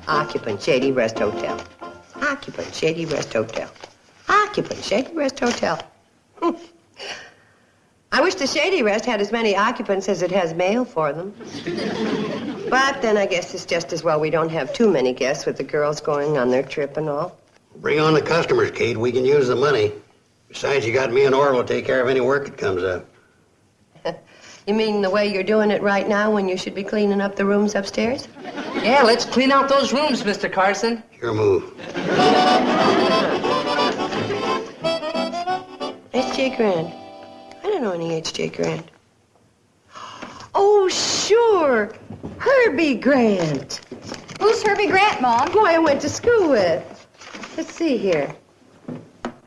Occupant, Shady Rest Hotel. Occupant, Shady Rest Hotel. Occupant, Shady Rest Hotel. I wish the Shady Rest had as many occupants as it has mail for them. But then I guess it's just as well we don't have too many guests with the girls going on their trip and all. Bring on the customers, Kate. We can use the money. Besides, you got me and Orville to take care of any work that comes up. You mean the way you're doing it right now when you should be cleaning up the rooms upstairs? Yeah, let's clean out those rooms, Mr. Carson. Your move. H.J. Grant. I don't know any H.J. Grant. Oh, sure. Herbie Grant. Who's Herbie Grant, Mom? Boy, I went to school with. Let's see here.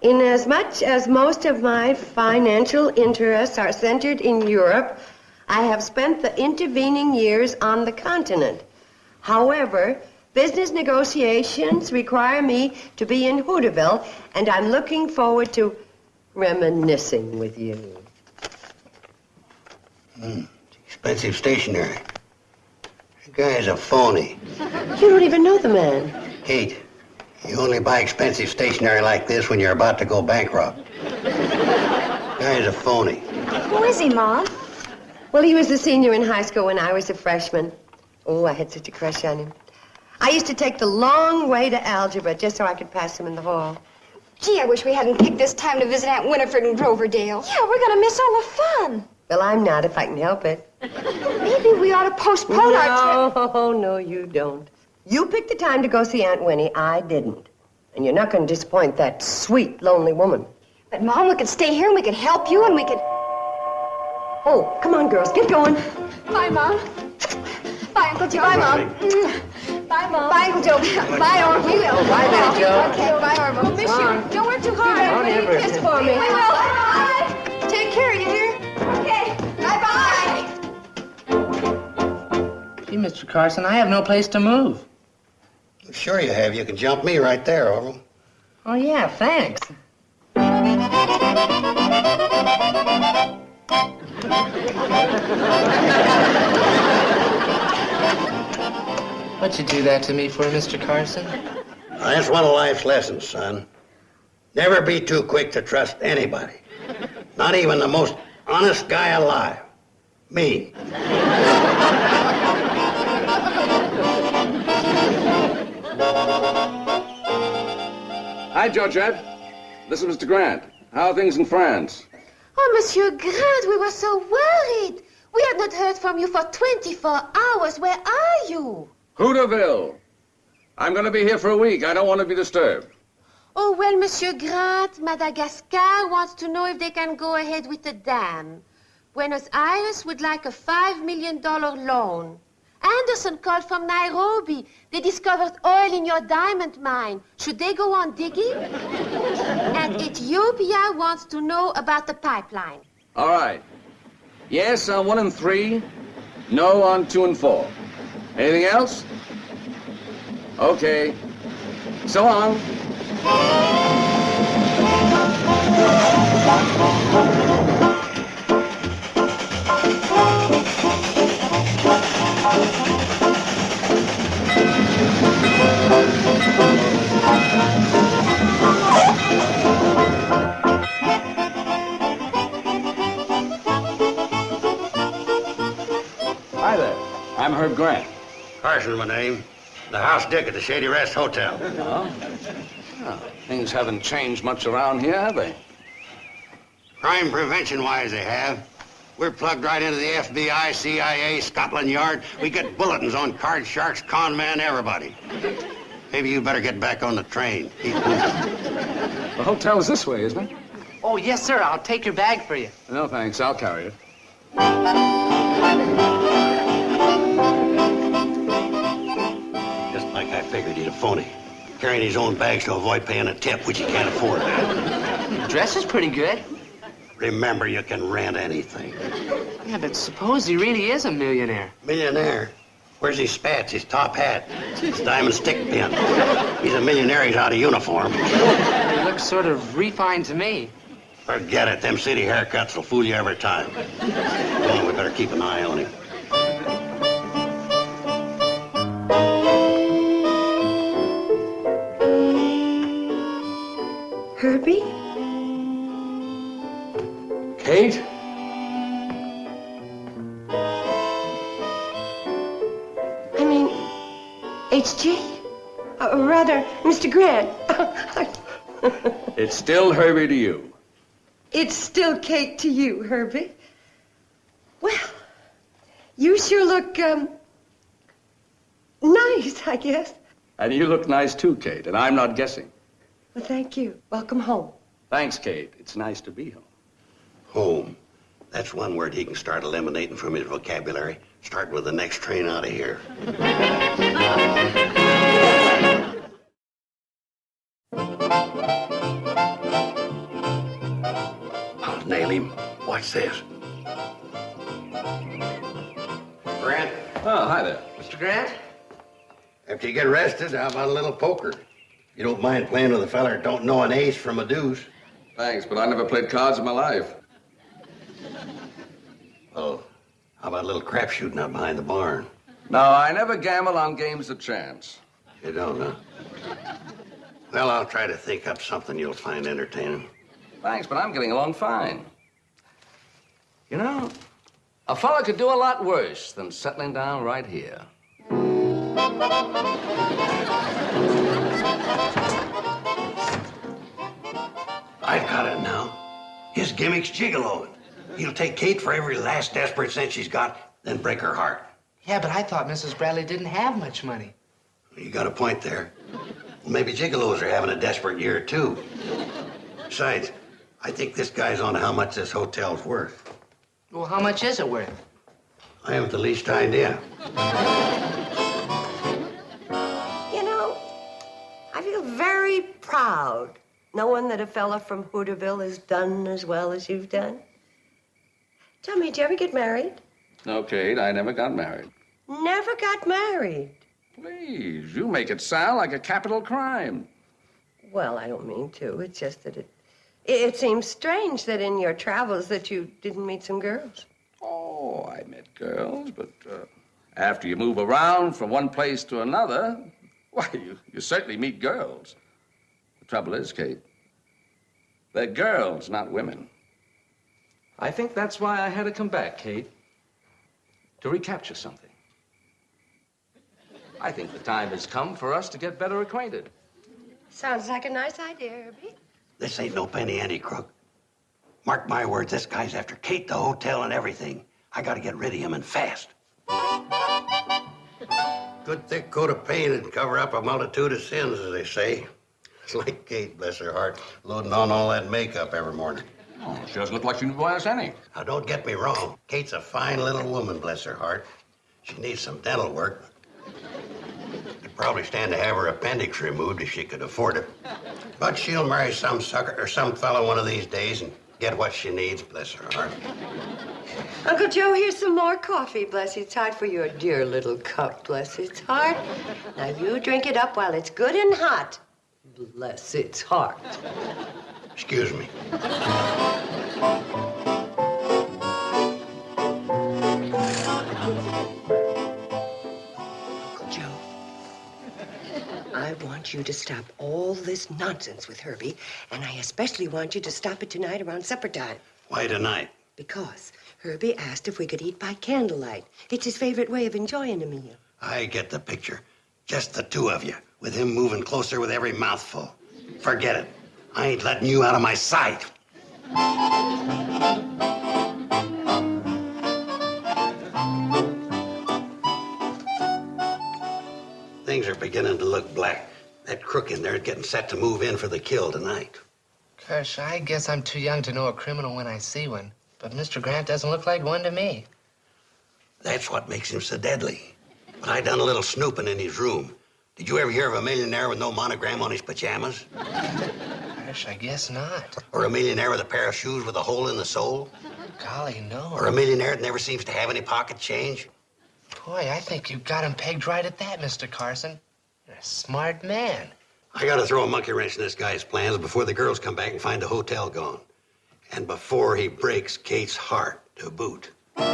Inasmuch as most of my financial interests are centered in Europe, I have spent the intervening years on the continent. However, business negotiations require me to be in Hooterville, and I'm looking forward to reminiscing with you. Expensive stationery. The guy's a phony. You don't even know the man. Kate, you only buy expensive stationery like this when you're about to go bankrupt. The guy's a phony. Who is he, Mom? Well, he was a senior in high school when I was a freshman. Oh, I had such a crush on him. I used to take the long way to algebra just so I could pass him in the hall. Gee, I wish we hadn't picked this time to visit Aunt Winifred in Groverdale. Yeah, we're gonna miss all the fun. Well, I'm not, if I can help it. Maybe we ought to postpone our trip. No, you don't. You picked the time to go see Aunt Winnie. I didn't. And you're not going to disappoint that sweet, lonely woman. But, Mom, we could stay here and we could help you and we could... Oh, come on, girls, get going. Bye, Mom. Bye, Uncle Joe. Bye, Mom. Bye, Mom. Bye, Uncle Joe. Bye, Orville. We will. Bye there, Joe. Okay, bye, Orville. We'll miss you. Don't work too hard. Don't ever. Kiss for me. We will. Bye. Take care, you hear? Okay. Bye-bye. Gee, Mr. Carson, I have no place to move. Sure you have. You can jump me right there, Orville. Oh, yeah, thanks. What'd you do that to me for, Mr. Carson? That's one of life's lessons, son. Never be too quick to trust anybody. Not even the most honest guy alive. Me. Hi, Georgette. This is Mr. Grant. How are things in France? Oh, Monsieur Grant, we were so worried. We had not heard from you for 24 hours. Where are you? Hooterville. I'm going to be here for a week. I don't want to be disturbed. Oh, well, Monsieur Grant, Madagascar wants to know if they can go ahead with the dam. Buenos Aires would like a $5 million loan. Anderson called from Nairobi. They discovered oil in your diamond mine. Should they go on digging? And Ethiopia wants to know about the pipeline. All right. Yes on 1 and 3. No on 2 and 4. Anything else? Okay. So long. Hi there. I'm Herb Grant. Carson, my name. The house dick at the Shady Rest Hotel. Oh? Oh, things haven't changed much around here, have they? Crime prevention-wise, they have. We're plugged right into the FBI, CIA, Scotland Yard. We get bulletins on card sharks, con men, everybody. Maybe you better get back on the train. The hotel's this way, isn't it? Oh, yes, sir. I'll take your bag for you. No, thanks. I'll carry it. Just like I figured, he's a phony. Carrying his own bags to avoid paying a tip, which he can't afford. The dress is pretty good. Remember, you can rent anything. Yeah, but suppose he really is a millionaire. Millionaire? Where's his spats, his top hat, his diamond stick pin? He's a millionaire, he's out of uniform. He looks sort of refined to me. Forget it, them city haircuts will fool you every time. Come on, we better keep an eye on him. Herbie? Kate? I mean, H.G.? Rather, Mr. Grant. It's still Herbie to you. It's still Kate to you, Herbie. Well, you sure look, nice, I guess. And you look nice too, Kate, and I'm not guessing. Well, thank you. Welcome home. Thanks, Kate. It's nice to be home. Home. That's one word he can start eliminating from his vocabulary. Starting with the next train out of here. I'll nail him. Watch this. Grant, Oh, hi there. Mr. Grant? after you get arrested, how about a little poker? You don't mind playing with a fella that don't know an ace from a deuce? Thanks, but I never played cards in my life. Oh, how about a little crap shooting out behind the barn? No, I never gamble on games of chance. You don't, huh? Well, I'll try to think up something you'll find entertaining. Thanks, but I'm getting along fine. You know, a fella could do a lot worse than settling down right here. I've got it now. His gimmick's gigoloing. He'll take Kate for every last desperate cent she's got, then break her heart. Yeah, but I thought Mrs. Bradley didn't have much money. You got a point there. Well, maybe gigolos are having a desperate year, too. Besides, I think this guy's on to how much this hotel's worth. Well, how much is it worth? I haven't the least idea. You know, I feel very proud knowing that a fella from Hooterville has done as well as you've done. Tell me, did you ever get married? No, Kate, I never got married. Never got married. Please, you make it sound like a capital crime. Well, I don't mean to. It's just that it seems strange that in your travels that you didn't meet some girls. Oh, I met girls, but after you move around from one place to another, why, you certainly meet girls. The trouble is, Kate, they're girls, not women. I think that's why I had to come back, Kate, to recapture something. I think the time has come for us to get better acquainted. Sounds like a nice idea, Herbie. This ain't no penny ante crook. Mark my words, this guy's after Kate, the hotel, and everything. I gotta get rid of him and fast. Good thick coat of paint and cover up a multitude of sins, as they say. It's like Kate, bless her heart, loading on all that makeup every morning. Oh, she doesn't look like she requires any. Now, don't get me wrong. Kate's a fine little woman, bless her heart. She needs some dental work. Could probably stand to have her appendix removed if she could afford it. But she'll marry some sucker or some fellow one of these days and get what she needs, bless her heart. Uncle Joe, here's some more coffee, bless its heart, for your dear little cup, bless its heart. Now, you drink it up while it's good and hot. Bless its heart. Excuse me. Uncle Joe, I want you to stop all this nonsense with Herbie, and I especially want you to stop it tonight around supper time. Why tonight? Because Herbie asked if we could eat by candlelight. It's his favorite way of enjoying a meal. I get the picture. Just the two of you, with him moving closer with every mouthful. Forget it. I ain't letting you out of my sight. Things are beginning to look black. That crook in there is getting set to move in for the kill tonight. Gosh, I guess I'm too young to know a criminal when I see one. But Mr. Grant doesn't look like one to me. That's what makes him so deadly. But I done a little snooping in his room. Did you ever hear of a millionaire with no monogram on his pajamas? Gosh, I guess not. Or a millionaire with a pair of shoes with a hole in the sole? Golly, no. Or a millionaire that never seems to have any pocket change? Boy, I think you got him pegged right at that, Mr. Carson. You're a smart man. I gotta throw a monkey wrench in this guy's plans before the girls come back and find the hotel gone. And before he breaks Kate's heart to boot. Oh,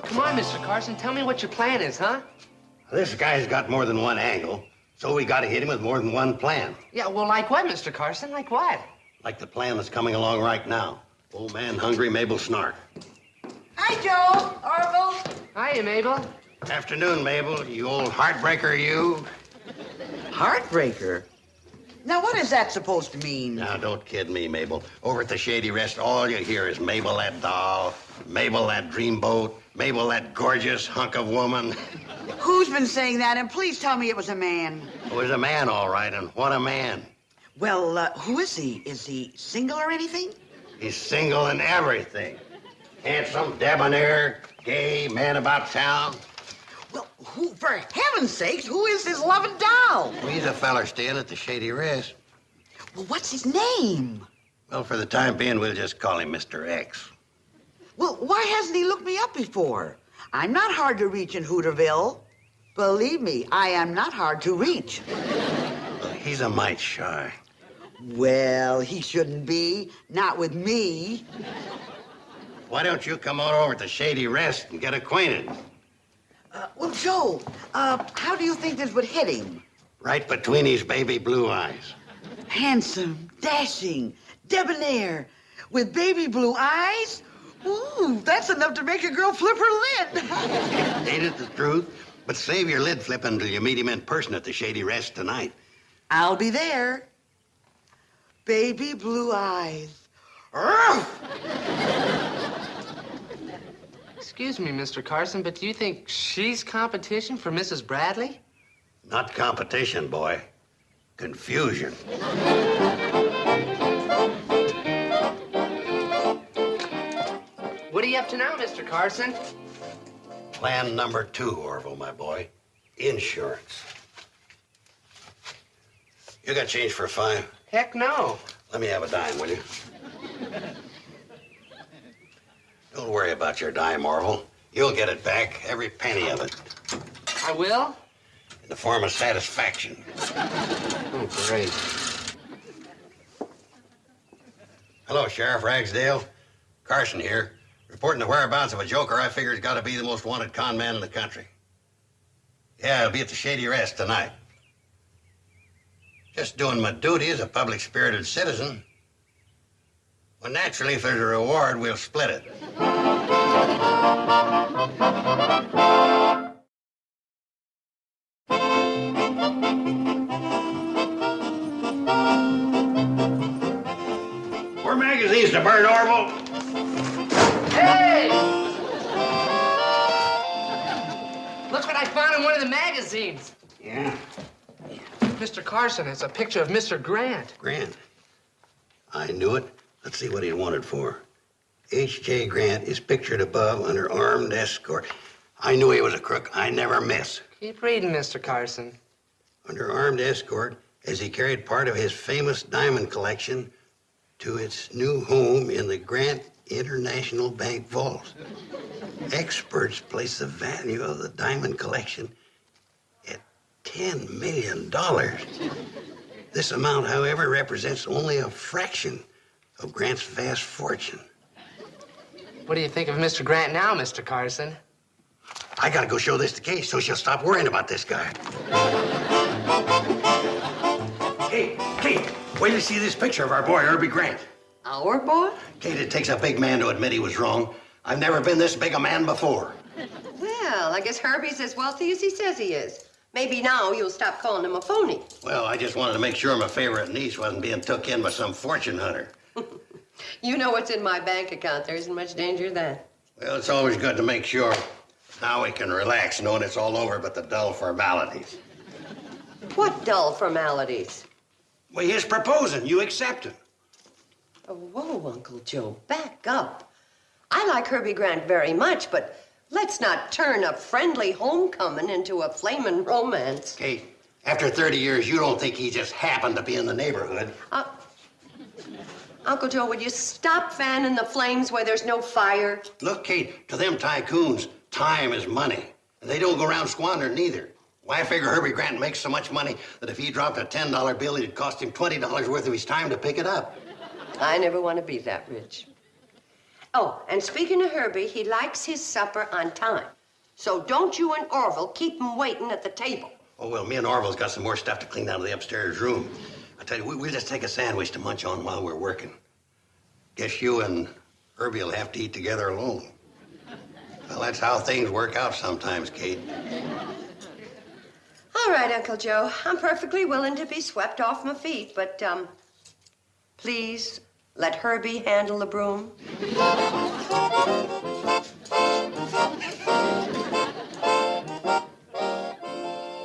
come on, Mr. Carson. Tell me what your plan is, huh? This guy's got more than one angle. So we gotta hit him with more than one plan. Yeah, well, like what, Mr. Carson? Like what? Like the plan that's coming along right now. Old man hungry, Mabel snark. Hi, Joe. Orville. Hiya, Mabel. Afternoon, Mabel. You old heartbreaker, you. Heartbreaker? Now, what is that supposed to mean? Now, don't kid me, Mabel. Over at the Shady Rest, all you hear is Mabel, that doll, Mabel, that dreamboat, Mabel, that gorgeous hunk of woman. Who's been saying that? And please tell me it was a man. It was a man, all right, and what a man. Well, who is he? Is he single or anything? He's single and everything. Handsome, debonair, gay, man about town. Well, who, for heaven's sakes, who is this loving doll? Well, he's a feller staying at the Shady Rest. Well, what's his name? Well, for the time being, we'll just call him Mr. X. Well, why hasn't he looked me up before? I'm not hard to reach in Hooterville. Believe me, I am not hard to reach. He's a mite shy. Well, he shouldn't be. Not with me. Why don't you come on over to Shady Rest and get acquainted? Well, Joe, how do you think this would hit him? Right between his baby blue eyes. Handsome, dashing, debonair, with baby blue eyes? Ooh, that's enough to make a girl flip her lid. Ain't it the truth? But save your lid flipping until you meet him in person at the Shady Rest tonight. I'll be there. Baby blue eyes. Urgh! Excuse me, Mr. Carson, but do you think she's competition for Mrs. Bradley? Not competition, boy. Confusion. What are you up to now, Mr. Carson? Plan number 2, Orville, my boy. Insurance. You got change for 5? Heck no. Let me have a dime, will you? Don't worry about your dime, Orville. You'll get it back, every penny of it, I will? in the form of satisfaction. Oh, great. Hello, Sheriff Ragsdale. Carson here, reporting the whereabouts of a joker I figure's got to be the most wanted con man in the country. Yeah, I'll be at the Shady Rest tonight. Just doing my duty as a public-spirited citizen. Well, naturally, if there's a reward, we'll split it. More magazines to burn, Orville. Hey! Look what I found in one of the magazines. Yeah, Mr. Carson, it's a picture of Mr. Grant. Grant. I knew it. Let's see what he wanted for. H.J. Grant is pictured above under armed escort. I knew he was a crook. I never miss. Keep reading, Mr. Carson. Under armed escort as he carried part of his famous diamond collection to its new home in the Grant International Bank vault. Experts place the value of the diamond collection at $10 million. This amount, however, represents only a fraction of Grant's vast fortune. What do you think of Mr. Grant now, Mr. Carson? I gotta go show this to Kate so she'll stop worrying about this guy. Kate, wait till you see this picture of our boy, Herbie Grant. Our boy? Kate, it takes a big man to admit he was wrong. I've never been this big a man before. Well, I guess Herbie's as wealthy as he says he is. Maybe now you'll stop calling him a phony. Well, I just wanted to make sure my favorite niece wasn't being took in by some fortune hunter. You know what's in my bank account. There isn't much danger of that. Well, it's always good to make sure. Now we can relax knowing it's all over but the dull formalities. What dull formalities? Well, he's proposing. You accept him. Oh, whoa, Uncle Joe, back up. I like Herbie Grant very much, but let's not turn a friendly homecoming into a flamin' romance. Kate, after 30 years, you don't think he just happened to be in the neighborhood. Uncle Joe, would you stop fanning the flames where there's no fire? Look, Kate, to them tycoons, time is money. And they don't go around squandering neither. Why, I figure Herbie Grant makes so much money that if he dropped a $10 bill, it'd cost him $20 worth of his time to pick it up. I never want to be that rich. Oh, and speaking of Herbie, he likes his supper on time. So don't you and Orville keep him waiting at the table. Oh, well, me and Orville's got some more stuff to clean out of the upstairs room. I tell you, we'll just take a sandwich to munch on while we're working. Guess you and Herbie will have to eat together alone. Well, that's how things work out sometimes, Kate. All right, Uncle Joe. I'm perfectly willing to be swept off my feet, but, please let Herbie handle the broom.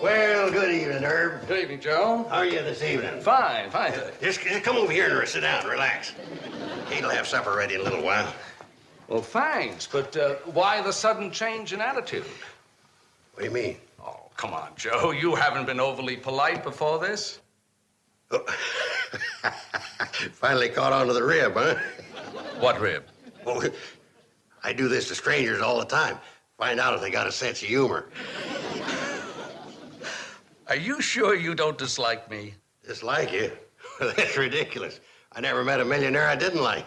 Well, good evening, Herb. Good evening, Joe. How are you this evening? Fine. Just come over here and sit down, relax. Kate'll have supper ready in a little while. Well, thanks, but why the sudden change in attitude? What do you mean? Oh, come on, Joe. You haven't been overly polite before this? Oh. Finally caught on to the rib, huh? What rib? Well, I do this to strangers all the time. Find out if they got a sense of humor. Are you sure you don't dislike me? Dislike you? That's ridiculous. I never met a millionaire I didn't like.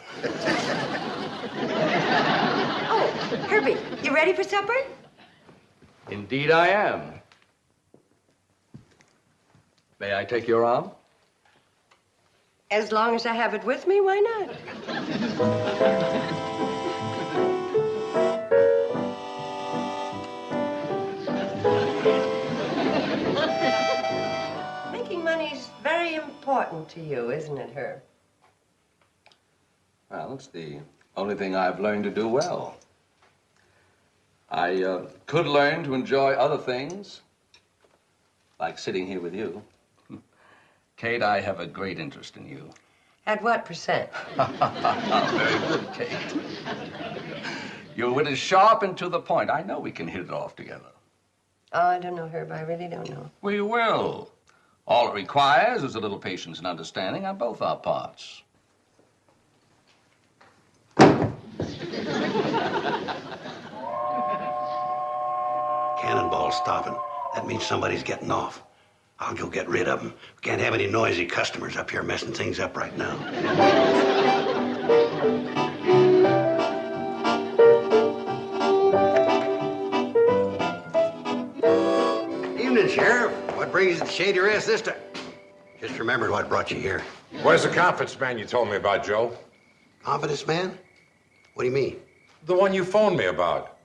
Oh, Herbie, you ready for supper? Indeed I am. May I take your arm? As long as I have it with me, why not? Making money's very important to you, isn't it, Herb? Well, it's the only thing I've learned to do well. I could learn to enjoy other things, like sitting here with you. Kate, I have a great interest in you. At what percent? Very good, Kate. Your wit is sharp and to the point. I know we can hit it off together. Oh, I don't know, Herb. I really don't know. We will. All it requires is a little patience and understanding on both our parts. Cannonball's stopping. That means somebody's getting off. I'll go get rid of them. We can't have any noisy customers up here messing things up right now. Evening, Sheriff. What brings you to Shady Rest this time? Just remembered what brought you here. Where's the confidence man you told me about, Joe? Confidence man? What do you mean? The one you phoned me about.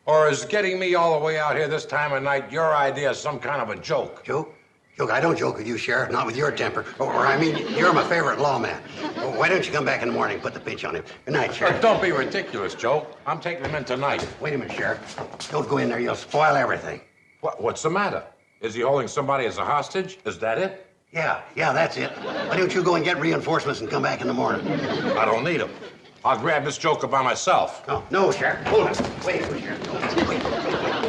Or is getting me all the way out here this time of night your idea of some kind of a joke? Joke? Joke? I don't joke with you, Sheriff, not with your temper. I mean, you're my favorite lawman. Why don't you come back in the morning and put the pinch on him? Good night, Sheriff. Don't be ridiculous, Joe. I'm taking him in tonight. Wait a minute, Sheriff. Don't go in there. You'll spoil everything. What's the matter? Is he holding somebody as a hostage? Is that it? Yeah, that's it. Why don't you go and get reinforcements and come back in the morning? I don't need him. I'll grab this joker by myself. No, Sheriff. Hold on. Wait, Sheriff. Wait.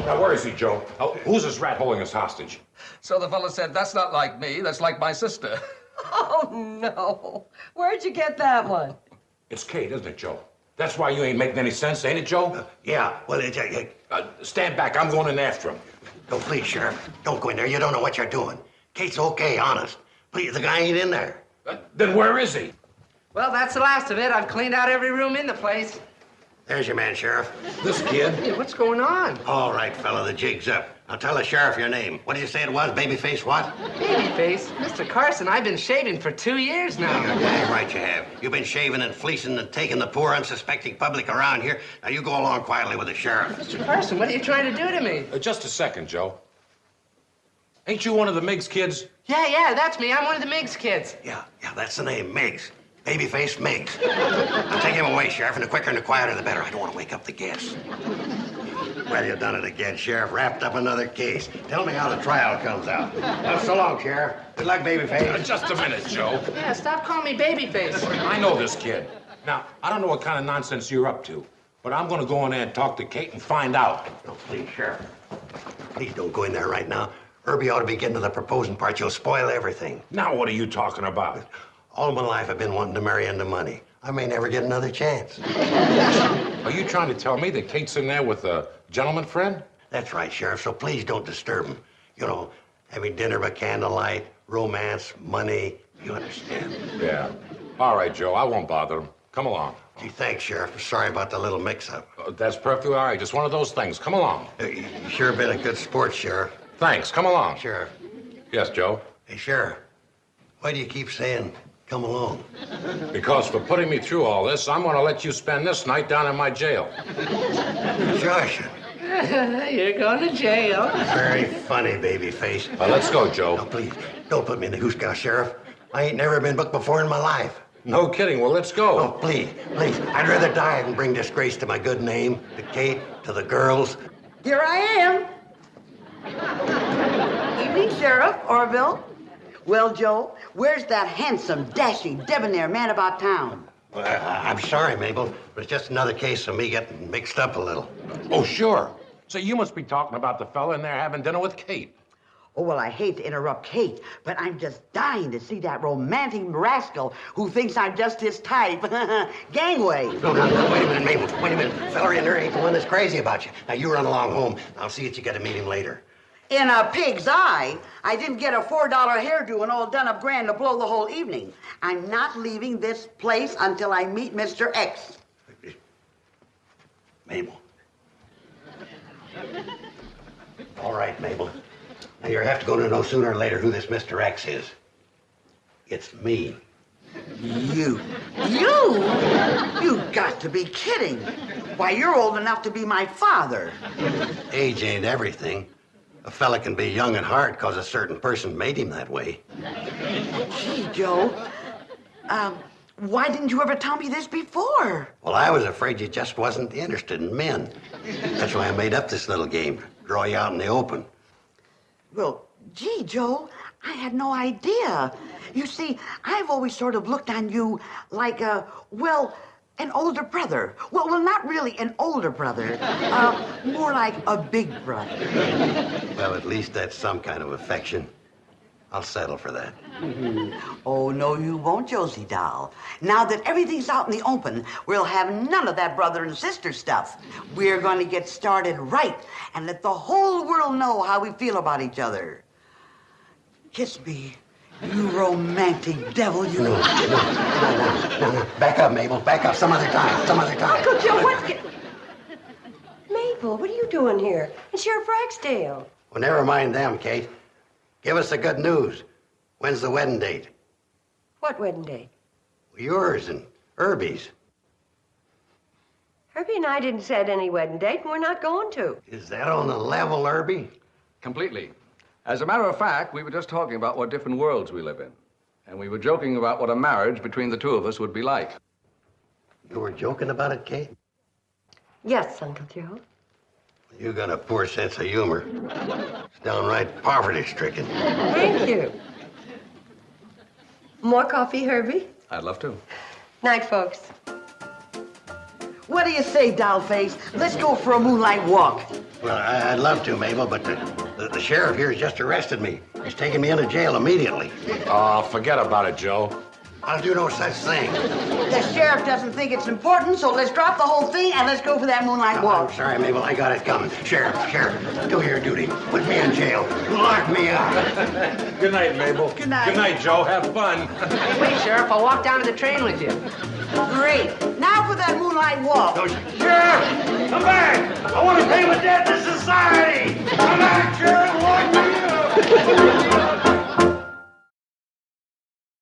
Now, where is he, Joe? Who's this rat holding us hostage? So the fellow said, that's not like me, that's like my sister. Oh, no. Where'd you get that one? It's Kate, isn't it, Joe? That's why you ain't making any sense, ain't it, Joe? Yeah, well, Stand back. I'm going in after him. No, please, Sheriff. Don't go in there. You don't know what you're doing. Kate's okay, honest. Please, the guy ain't in there. Then where is he? Well, that's the last of it. I've cleaned out every room in the place. There's your man, Sheriff. This kid? Hey, what's going on? All right, fella, the jig's up. Now tell the sheriff your name. What did you say it was? Babyface what? Babyface? Mr. Carson, I've been shaving for 2 years now. You're damn right you have. You've been shaving and fleecing and taking the poor, unsuspecting public around here. Now you go along quietly with the sheriff. Mr. Carson, what are you trying to do to me? Just a second, Joe. Ain't you one of the Miggs kids? Yeah, that's me. I'm one of the Miggs kids. Yeah, that's the name, Miggs. Babyface Miggs. Now take him away, Sheriff, and the quicker and the quieter the better. I don't want to wake up the guests. Well, you done it again, Sheriff. Wrapped up another case. Tell me how the trial comes out. Well, so long, Sheriff. Good luck, Babyface. Just a minute, Joe. Yeah, stop calling me Babyface. I know this kid. Now, I don't know what kind of nonsense you're up to, but I'm going to go in there and talk to Kate and find out. No, please, Sheriff. Please don't go in there right now. Herbie ought to be getting to the proposing part. You'll spoil everything. Now, what are you talking about? All my life, I've been wanting to marry into money. I may never get another chance. Are you trying to tell me that Kate's in there with a gentleman friend? That's right, Sheriff, so please don't disturb him. You know, having dinner by candlelight, romance, money, you understand. Yeah. All right, Joe, I won't bother him. Come along. Gee, thanks, Sheriff. Sorry about the little mix-up. That's perfectly all right. Just one of those things. Come along. You sure been a good sport, Sheriff. Thanks. Come along. Sheriff. Yes, Joe? Hey, Sheriff. Why do you keep saying, come along? Because for putting me through all this, I'm going to let you spend this night down in my jail. Josh. You're going to jail. Very funny, baby face. Well, let's go, Joe. No, please, don't put me in the goose gouse, Sheriff. I ain't never been booked before in my life. No kidding. Well, let's go. Oh, please. I'd rather die than bring disgrace to my good name, to Kate, to the girls. Here I am. Evening, Sheriff Orville. Well, Joe, where's that handsome, dashing, debonair man about town? Well, I'm sorry, Mabel, but it's just another case of me getting mixed up a little. Oh, sure. So you must be talking about the fella in there having dinner with Kate. Oh, well, I hate to interrupt Kate, but I'm just dying to see that romantic rascal who thinks I'm just his type. Gangway. No, wait a minute, Mabel. Wait a minute. Feller in there ain't the one that's crazy about you. Now, you run along home. I'll see that you get to meet him later. In a pig's eye, I didn't get a $4 hairdo and all done up grand to blow the whole evening. I'm not leaving this place until I meet Mr. X. Mabel. All right, Mabel. Now, you'll have to go to know sooner or later who this Mr. X is. It's me. You? You've got to be kidding. Why, you're old enough to be my father. Age ain't everything. A fella can be young and hard because a certain person made him that way. Gee, Joe. Why didn't you ever tell me this before? Well, I was afraid you just wasn't interested in men. That's why I made up this little game. Draw you out in the open. Well, gee, Joe, I had no idea. You see, I've always sort of looked on you like an older brother. Well, not really an older brother. More like a big brother. Well, at least that's some kind of affection. I'll settle for that. Oh, no, you won't, Josie doll. Now that everything's out in the open, we'll have none of that brother and sister stuff. We're going to get started right and let the whole world know how we feel about each other. Kiss me, you romantic devil, you. No. Back up, Mabel. Back up. Some other time. Uncle Joe, Mabel, what are you doing here? And Sheriff Ragsdale. Well, never mind them, Kate. Give us the good news. When's the wedding date? What wedding date? Yours and Herbie's. Herbie and I didn't set any wedding date, and we're not going to. Is that on the level, Herbie? Completely. As a matter of fact, we were just talking about what different worlds we live in. And we were joking about what a marriage between the two of us would be like. You were joking about it, Kate? Yes, Uncle Joe. You got a poor sense of humor. It's downright poverty-stricken. Thank you. More coffee, Herbie? I'd love to. Night, folks. What do you say, dollface? Let's go for a moonlight walk. Well, I'd love to, Mabel, but the sheriff here has just arrested me. He's taking me into jail immediately. Oh, forget about it, Joe. I'll do no such thing. The sheriff doesn't think it's important, so let's drop the whole thing and let's go for that moonlight walk. I'm sorry, Mabel. I got it coming. Sheriff, do your duty. Put me in jail. Lock me up. Good night, Mabel. Good night. Good night, Joe. Have fun. Hey, wait, Sheriff. I'll walk down to the train with you. Great. Now for that moonlight walk. Sheriff, come back. I want to pay my debt to society. Come back, Sheriff. Lock me up.